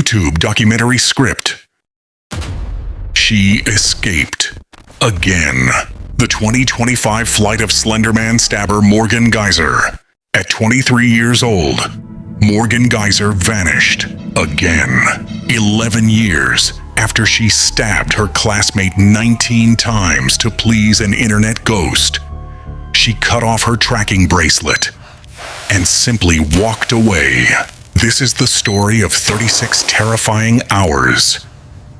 YouTube documentary script. She escaped. Again. The 2025 flight of Slender Man stabber Morgan Geyser. At 23 years old, Morgan Geyser vanished. Again. 11 years after she stabbed her classmate 19 times to please an internet ghost. She cut off her tracking bracelet and simply walked away. This is the story of 36 terrifying hours.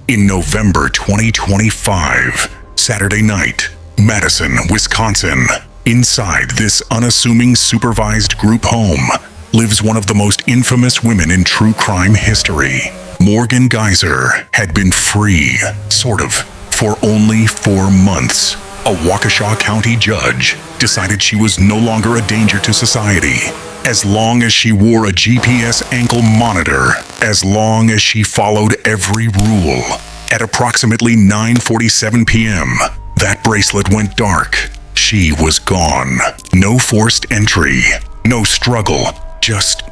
In November 2025, Saturday night, Madison, Wisconsin. Inside this unassuming supervised group home lives one of the most infamous women in true crime history. Morgan Geyser had been free, sort of, for only 4 months. A Waukesha County judge decided she was no longer a danger to society, as long as she wore a GPS ankle monitor, as long as she followed every rule. At approximately 9:47 p.m., that bracelet went dark. She was gone. No forced entry, no struggle, just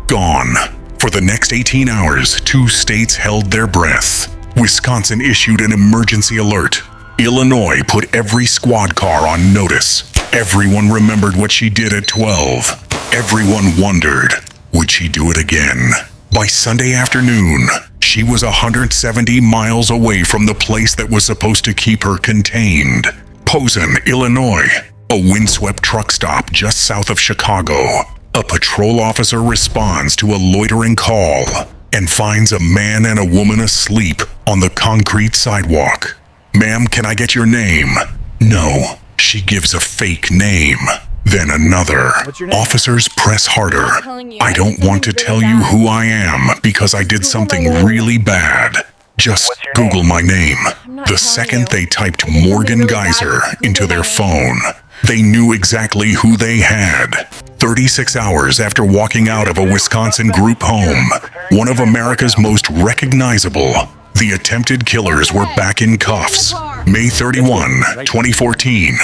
gone. For the next 18 hours, 2 states held their breath. Wisconsin issued an emergency alert. Illinois put every squad car on notice. Everyone remembered what she did at 12. Everyone wondered, would she do it again? By Sunday afternoon, she was 170 miles away from the place that was supposed to keep her contained. Posen, Illinois, a windswept truck stop just south of Chicago. A patrol officer responds to a loitering call and finds a man and a woman asleep on the concrete sidewalk. "Ma'am, can I get your name?" No, she gives a fake name. Then another. Officers press harder. "I don't want to tell you who I am because I did something really bad. Just Google my name." The second they typed Morgan Geyser into their phone, they knew exactly who they had. 36 hours after walking out of a Wisconsin group home, one of America's most recognizable, the attempted killers were back in cuffs. May 31, 2014,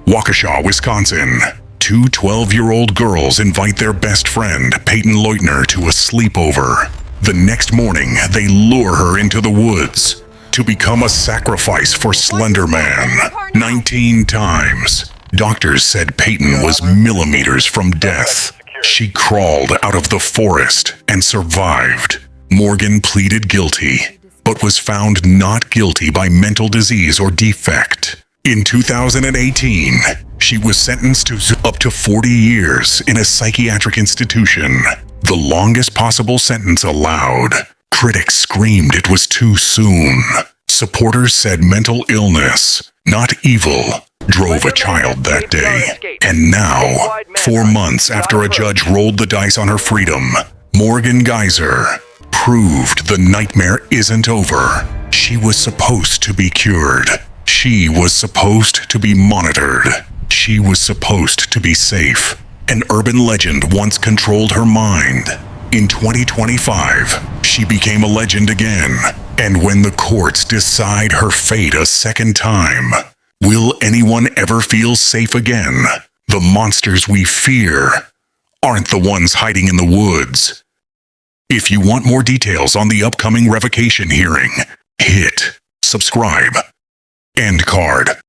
Waukesha, Wisconsin. 2 12-year-old girls invite their best friend, Peyton Leutner, to a sleepover. The next morning, they lure her into the woods to become a sacrifice for Slender Man. 19 times. Doctors said Peyton was millimeters from death. She crawled out of the forest and survived. Morgan pleaded guilty, but was found not guilty by mental disease or defect. In 2018, she was sentenced to up to 40 years in a psychiatric institution, the longest possible sentence allowed. Critics screamed it was too soon. Supporters said mental illness, not evil, drove a child that day. And now, 4 months after a judge rolled the dice on her freedom, Morgan Geyser proved the nightmare isn't over. She was supposed to be cured. She was supposed to be monitored. She was supposed to be safe. An urban legend once controlled her mind. In 2025, she became a legend again. And when the courts decide her fate a second time, will anyone ever feel safe again? The monsters we fear aren't the ones hiding in the woods. If you want more details on the upcoming revocation hearing, hit subscribe. End card.